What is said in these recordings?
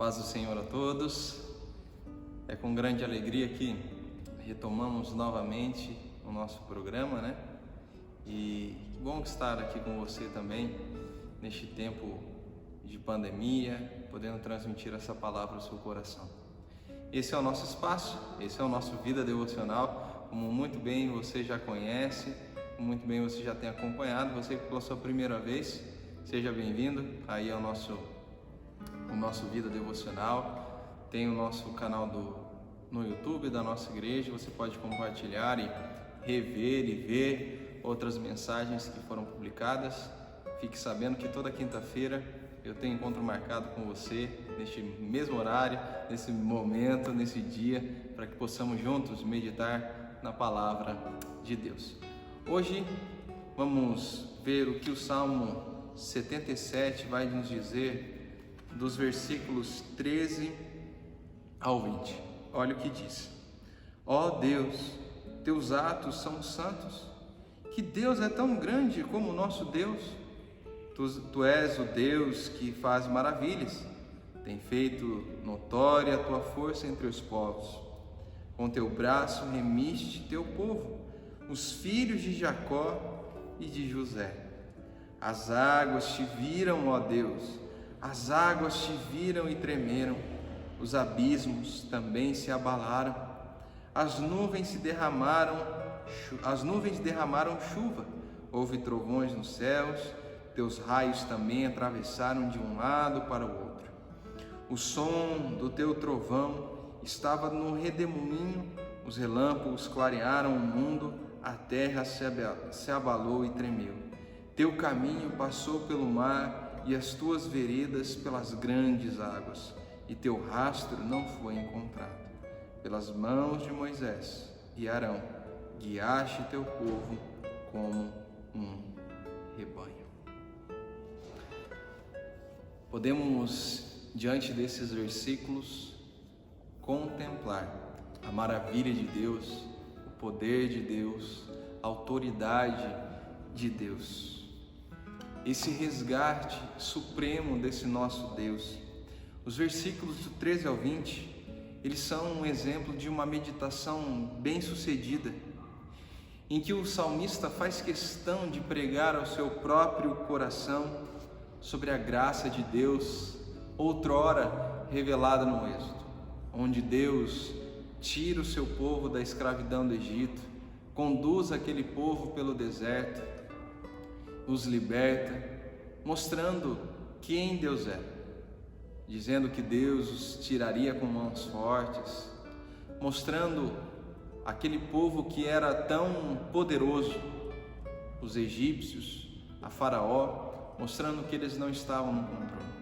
Paz do Senhor a todos. É com grande alegria que retomamos novamente o nosso programa, né? E que bom estar aqui com você também neste tempo de pandemia, podendo transmitir essa palavra ao seu coração. Esse é o nosso espaço, esse é o nosso Vida Devocional, como muito bem você já conhece, como muito bem você já tem acompanhado. Você que pela sua primeira vez, seja bem-vindo aí ao nosso Vida Devocional. Tem o nosso canal no YouTube da nossa igreja, você pode compartilhar e rever e ver outras mensagens que foram publicadas. Fique sabendo que toda quinta-feira eu tenho encontro marcado com você, neste mesmo horário, nesse momento, nesse dia, para que possamos juntos meditar na palavra de Deus. Hoje vamos ver o que o Salmo 77 vai nos dizer dos versículos 13 ao 20. Olha o que diz: Ó Deus, teus atos são santos. Que Deus é tão grande como o nosso Deus? Tu és o Deus que faz maravilhas. Tem feito notória a tua força entre os povos. Com teu braço remiste teu povo, os filhos de Jacó e de José. As águas te viram, ó Deus, as águas te viram e tremeram, os abismos também se abalaram, as nuvens derramaram chuva, houve trovões nos céus, teus raios também atravessaram de um lado para o outro. O som do teu trovão estava no redemoinho, os relâmpagos clarearam o mundo, a terra se abalou e tremeu. Teu caminho passou pelo mar e as tuas veredas pelas grandes águas, e teu rastro não foi encontrado. Pelas mãos de Moisés e Arão guiaste teu povo como um rebanho. Podemos, diante desses versículos, contemplar a maravilha de Deus, o poder de Deus, a autoridade de Deus. Esse resgate supremo desse nosso Deus. Os versículos do 13 ao 20, eles são um exemplo de uma meditação bem-sucedida, em que o salmista faz questão de pregar ao seu próprio coração sobre a graça de Deus, outrora revelada no Êxodo, onde Deus tira o seu povo da escravidão do Egito, conduz aquele povo pelo deserto, os liberta, mostrando quem Deus é, dizendo que Deus os tiraria com mãos fortes, mostrando aquele povo que era tão poderoso, os egípcios, a Faraó, mostrando que eles não estavam no controle,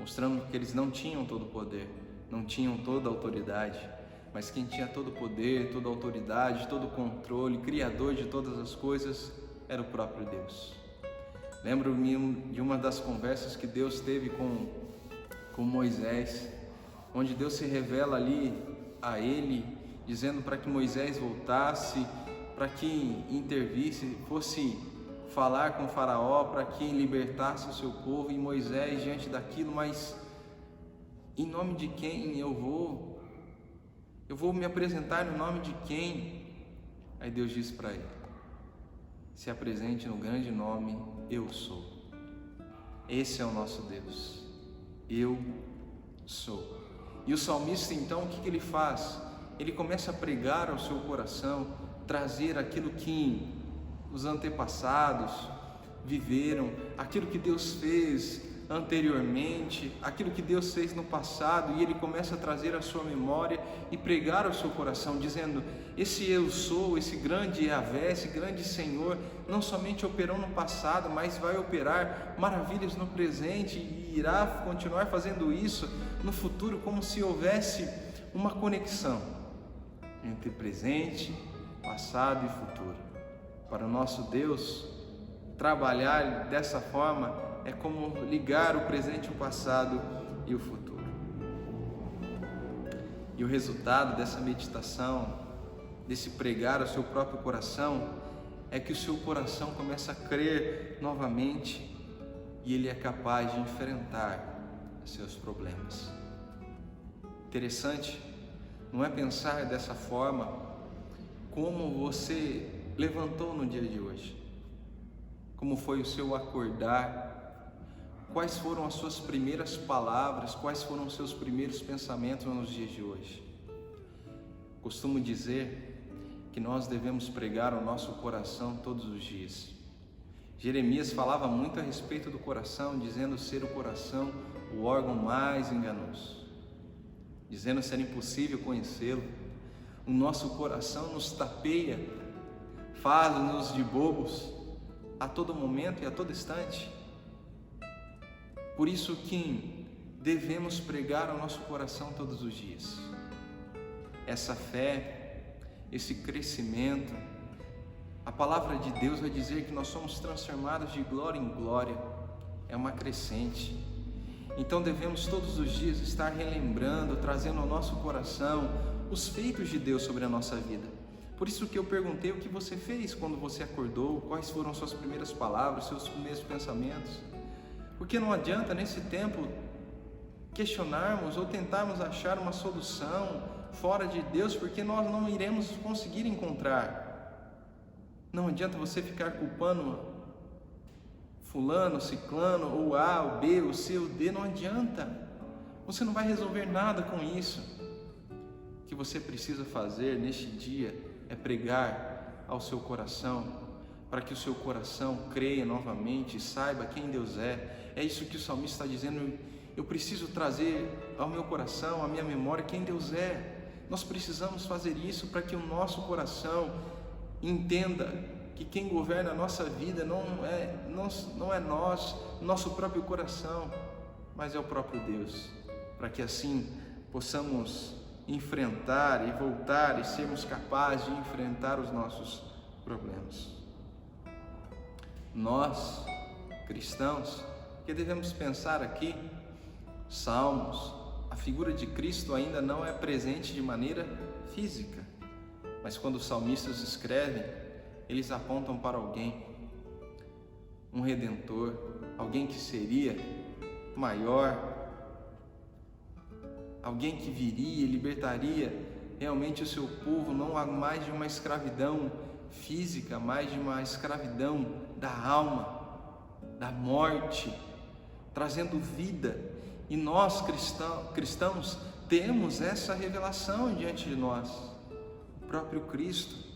mostrando que eles não tinham todo o poder, não tinham toda a autoridade, mas quem tinha todo o poder, toda a autoridade, todo o controle, criador de todas as coisas, era o próprio Deus. Lembro-me de uma das conversas que Deus teve com Moisés, onde Deus se revela ali a ele, dizendo para que Moisés voltasse, para que intervisse, fosse falar com o Faraó, para que libertasse o seu povo. E Moisés, diante daquilo, mas em nome de quem eu vou me apresentar no nome de quem? Aí Deus disse para ele: se apresente no grande nome, eu sou. Esse é o nosso Deus, eu sou. E o salmista então, o que ele faz? Ele começa a pregar ao seu coração, trazer aquilo que os antepassados viveram, aquilo que Deus fez anteriormente, aquilo que Deus fez no passado, e ele começa a trazer a sua memória e pregar ao seu coração, dizendo: esse eu sou, esse grande Yahvé, esse grande Senhor, não somente operou no passado, mas vai operar maravilhas no presente e irá continuar fazendo isso no futuro, como se houvesse uma conexão entre presente, passado e futuro. Para o nosso Deus, trabalhar dessa forma é como ligar o presente, o passado e o futuro. E o resultado dessa meditação, desse pregar ao seu próprio coração, é que o seu coração começa a crer novamente e ele é capaz de enfrentar seus problemas. Interessante, não é pensar dessa forma como você levantou no dia de hoje, como foi o seu acordar, quais foram as suas primeiras palavras, quais foram os seus primeiros pensamentos nos dias de hoje. Costumo dizer que nós devemos pregar o nosso coração todos os dias. Jeremias falava muito a respeito do coração, dizendo ser o coração o órgão mais enganoso, dizendo ser impossível conhecê-lo. O nosso coração nos tapeia, faz-nos de bobos a todo momento e a todo instante. Por isso que devemos pregar o nosso coração todos os dias. Essa fé, esse crescimento, a palavra de Deus vai dizer que nós somos transformados de glória em glória, é uma crescente. Então devemos todos os dias estar relembrando, trazendo ao nosso coração os feitos de Deus sobre a nossa vida. Por isso que eu perguntei o que você fez quando você acordou, quais foram suas primeiras palavras, seus primeiros pensamentos. Porque não adianta nesse tempo questionarmos ou tentarmos achar uma solução fora de Deus, porque nós não iremos conseguir encontrar. Não adianta você ficar culpando fulano, ciclano, ou A, ou B, ou C, ou D, não adianta. Você não vai resolver nada com isso. O que você precisa fazer neste dia é pregar ao seu coração, para que o seu coração creia novamente e saiba quem Deus é. É isso que o salmista está dizendo, eu preciso trazer ao meu coração, à minha memória, quem Deus é. Nós precisamos fazer isso para que o nosso coração entenda que quem governa a nossa vida não é nós, nosso próprio coração, mas é o próprio Deus, para que assim possamos enfrentar e voltar e sermos capazes de enfrentar os nossos problemas. Nós, cristãos, que devemos pensar aqui, Salmos, a figura de Cristo ainda não é presente de maneira física, mas quando os salmistas escrevem, eles apontam para alguém, um Redentor, alguém que seria maior, alguém que viria e libertaria realmente o seu povo, não mais de uma escravidão física, mais de uma escravidão da alma, da morte, trazendo vida. E nós cristãos temos essa revelação diante de nós, o próprio Cristo.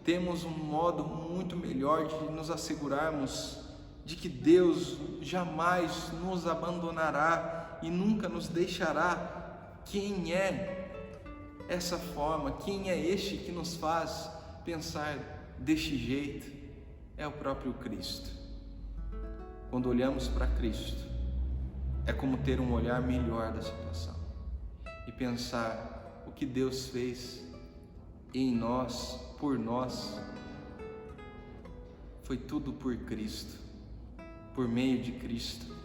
Temos um modo muito melhor de nos assegurarmos de que Deus jamais nos abandonará e nunca nos deixará. Quem é essa forma? Quem é este que nos faz pensar deste jeito? É o próprio Cristo. Quando olhamos para Cristo, é como ter um olhar melhor da situação e pensar o que Deus fez em nós, por nós, foi tudo por Cristo, por meio de Cristo,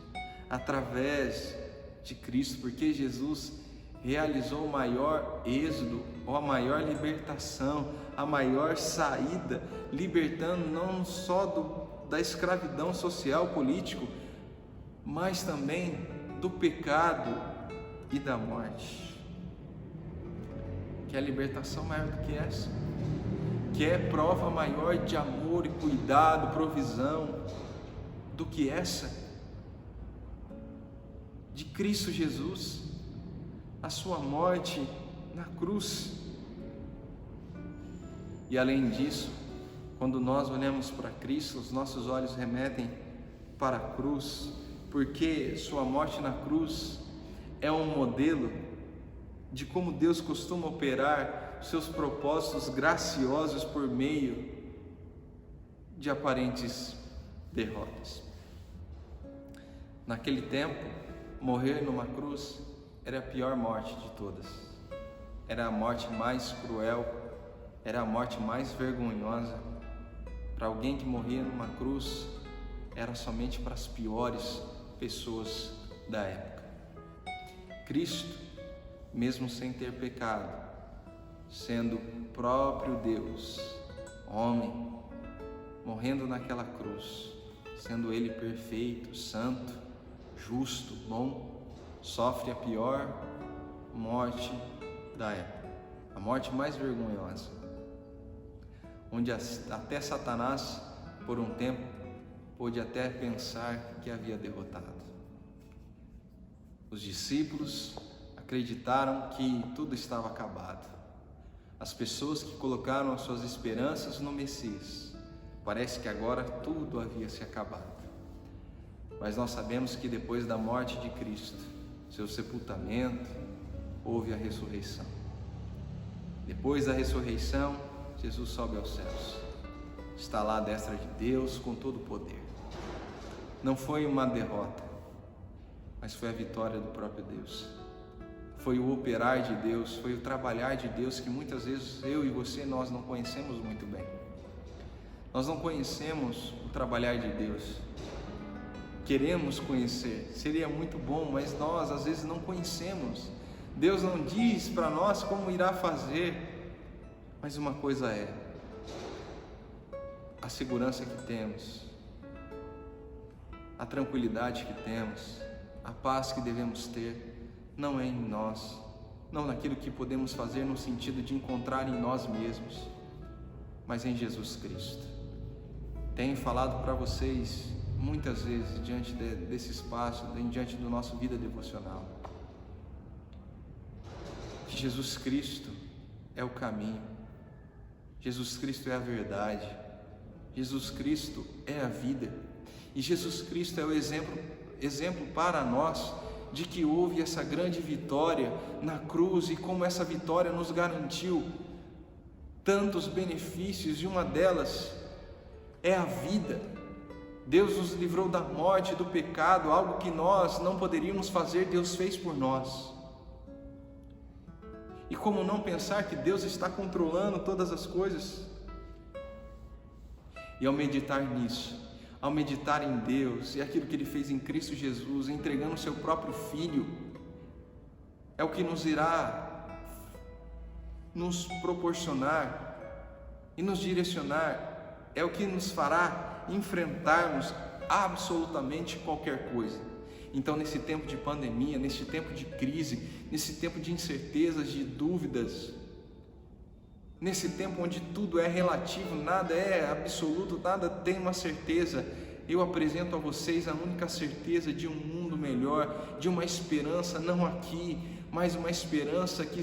através de Cristo, porque Jesus realizou o maior êxodo, ou a maior libertação, a maior saída, libertando não só da escravidão social, político, mas também do pecado e da morte. Que é a libertação maior do que essa? Que é prova maior de amor e cuidado, provisão do que essa? De Cristo Jesus, a sua morte na cruz. E além disso, quando nós olhamos para Cristo, os nossos olhos remetem para a cruz, porque sua morte na cruz é um modelo de como Deus costuma operar seus propósitos graciosos por meio de aparentes derrotas. Naquele tempo, morrer numa cruz era a pior morte de todas. Era a morte mais cruel, era a morte mais vergonhosa. Para alguém que morria numa cruz, era somente para as piores pessoas da época. Cristo, mesmo sem ter pecado, sendo próprio Deus, homem, morrendo naquela cruz, sendo Ele perfeito, santo, justo, bom, sofre a pior morte da época, a morte mais vergonhosa, onde até Satanás, por um tempo, pôde até pensar que havia derrotado. Os discípulos acreditaram que tudo estava acabado. As pessoas que colocaram as suas esperanças no Messias, parece que agora tudo havia se acabado. Mas nós sabemos que depois da morte de Cristo, seu sepultamento, houve a ressurreição. Depois da ressurreição, Jesus sobe aos céus. Está lá à destra de Deus com todo o poder. Não foi uma derrota, mas foi a vitória do próprio Deus. Foi o operar de Deus, foi o trabalhar de Deus que muitas vezes eu e você, nós não conhecemos muito bem. Nós não conhecemos o trabalhar de Deus. Queremos conhecer, seria muito bom, mas nós às vezes não conhecemos. Deus não diz para nós como irá fazer, mas uma coisa é a segurança que temos, a tranquilidade que temos, a paz que devemos ter, não é em nós, não naquilo que podemos fazer no sentido de encontrar em nós mesmos, mas em Jesus Cristo. Tenho falado para vocês muitas vezes diante desse espaço, diante do nosso vida devocional, que Jesus Cristo é o caminho, Jesus Cristo é a verdade, Jesus Cristo é a vida, e Jesus Cristo é o exemplo para nós de que houve essa grande vitória na cruz e como essa vitória nos garantiu tantos benefícios, e uma delas é a vida. Deus nos livrou da morte, do pecado, algo que nós não poderíamos fazer, Deus fez por nós. E como não pensar que Deus está controlando todas as coisas? E ao meditar nisso, ao meditar em Deus e aquilo que Ele fez em Cristo Jesus, entregando o seu próprio Filho, é o que nos irá nos proporcionar e nos direcionar, é o que nos fará enfrentarmos absolutamente qualquer coisa. Então, nesse tempo de pandemia, nesse tempo de crise, nesse tempo de incertezas, de dúvidas, nesse tempo onde tudo é relativo, nada é absoluto, nada tem uma certeza, eu apresento a vocês a única certeza de um mundo melhor, de uma esperança não aqui, mas uma esperança que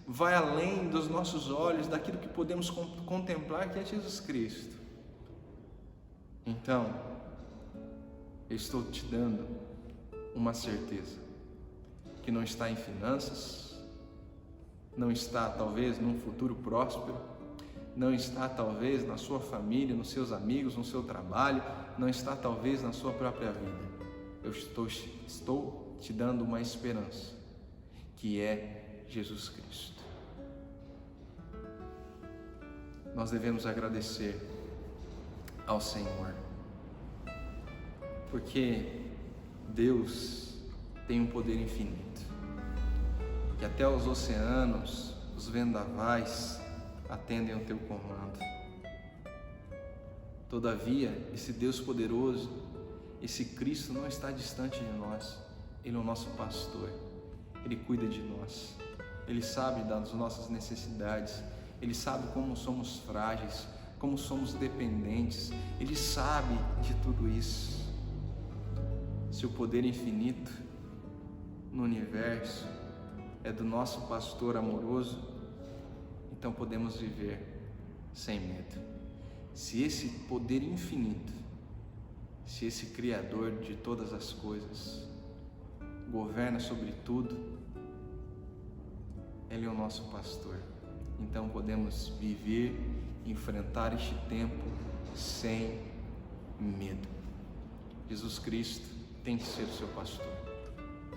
vai além dos nossos olhos, daquilo que podemos contemplar, que é Jesus Cristo. Então, eu estou te dando uma certeza, que não está em finanças, não está talvez num futuro próspero, não está talvez na sua família, nos seus amigos, no seu trabalho, não está talvez na sua própria vida. Eu estou te dando uma esperança, que é Jesus Cristo. Nós devemos agradecer ao Senhor, porque Deus tem um poder infinito, que até os oceanos, os vendavais atendem ao teu comando. Todavia, esse Deus poderoso, esse Cristo não está distante de nós. Ele é o nosso pastor, Ele cuida de nós, Ele sabe das nossas necessidades, Ele sabe como somos frágeis, como somos dependentes, Ele sabe de tudo isso. Se o poder infinito no universo é do nosso pastor amoroso, então podemos viver sem medo. Se esse poder infinito, se esse Criador de todas as coisas governa sobre tudo, Ele é o nosso pastor, então podemos viver, enfrentar este tempo sem medo. Jesus Cristo tem que ser o seu pastor.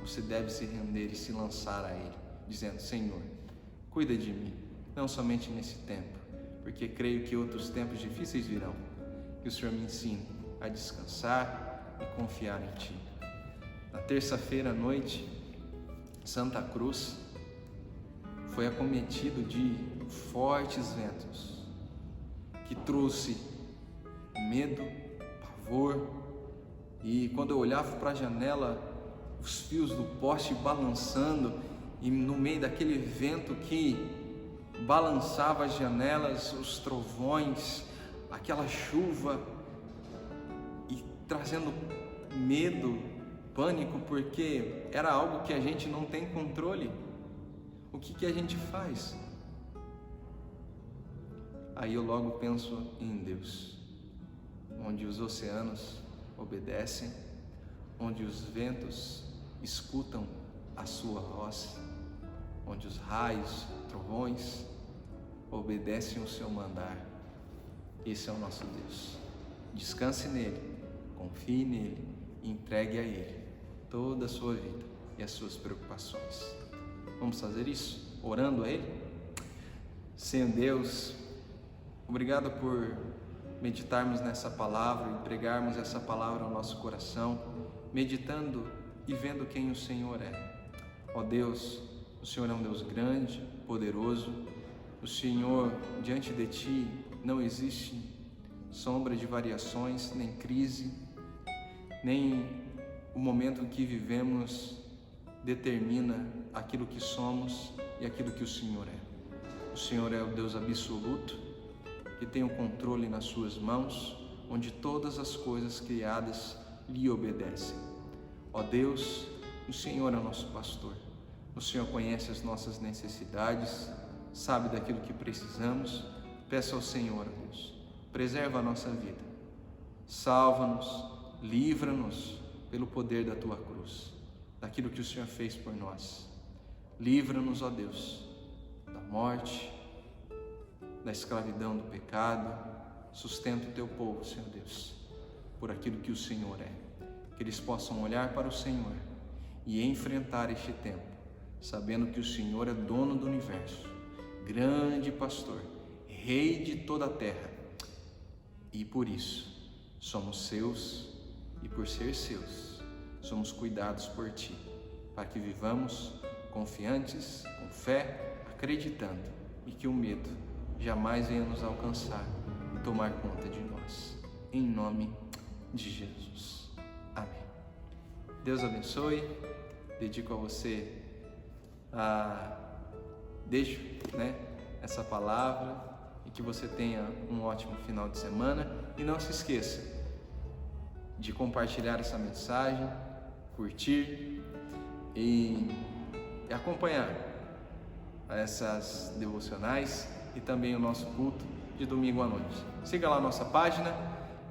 Você deve se render e se lançar a Ele, dizendo: Senhor, cuida de mim, não somente nesse tempo, porque creio que outros tempos difíceis virão. Que o Senhor me ensine a descansar e confiar em Ti. Na terça-feira à noite, Santa Cruz foi acometido de fortes ventos, que trouxe medo, pavor, e quando eu olhava para a janela, os fios do poste balançando, e no meio daquele vento que balançava as janelas, os trovões, aquela chuva, e trazendo medo, pânico, porque era algo que a gente não tem controle. O que a gente faz? Aí eu logo penso em Deus, onde os oceanos obedecem, onde os ventos escutam a sua voz, onde os raios, trovões obedecem o seu mandar. Esse é o nosso Deus. Descanse nele, confie nele e entregue a ele toda a sua vida e as suas preocupações. Vamos fazer isso? Orando a ele? Senhor Deus, obrigado por meditarmos nessa palavra, entregarmos essa palavra ao nosso coração, meditando e vendo quem o Senhor é. Ó Deus, o Senhor é um Deus grande, poderoso. O Senhor, diante de Ti, não existe sombra de variações, nem crise, nem o momento em que vivemos determina aquilo que somos e aquilo que o Senhor é. O Senhor é o Deus absoluto, que tem o controle nas suas mãos, onde todas as coisas criadas lhe obedecem. Ó Deus, o Senhor é o nosso pastor. O Senhor conhece as nossas necessidades, sabe daquilo que precisamos. Peça ao Senhor, Deus, preserva a nossa vida, salva-nos, livra-nos pelo poder da Tua cruz, daquilo que o Senhor fez por nós. Livra-nos, ó Deus, da morte, da escravidão do pecado. Sustenta o Teu povo, Senhor Deus, por aquilo que o Senhor é. Que eles possam olhar para o Senhor e enfrentar este tempo, sabendo que o Senhor é dono do universo, grande pastor, Rei de toda a terra, e por isso somos seus, e por ser seus, somos cuidados por Ti, para que vivamos confiantes, com fé, acreditando, e que o medo jamais venha nos alcançar e tomar conta de nós. Em nome de Jesus. Amém. Deus abençoe. Dedico a você deixo essa palavra, e que você tenha um ótimo final de semana. E não se esqueça de compartilhar essa mensagem, curtir e acompanhar essas devocionais e também o nosso culto de domingo à noite. Siga lá a nossa página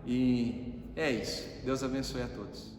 e é isso. Deus abençoe a todos.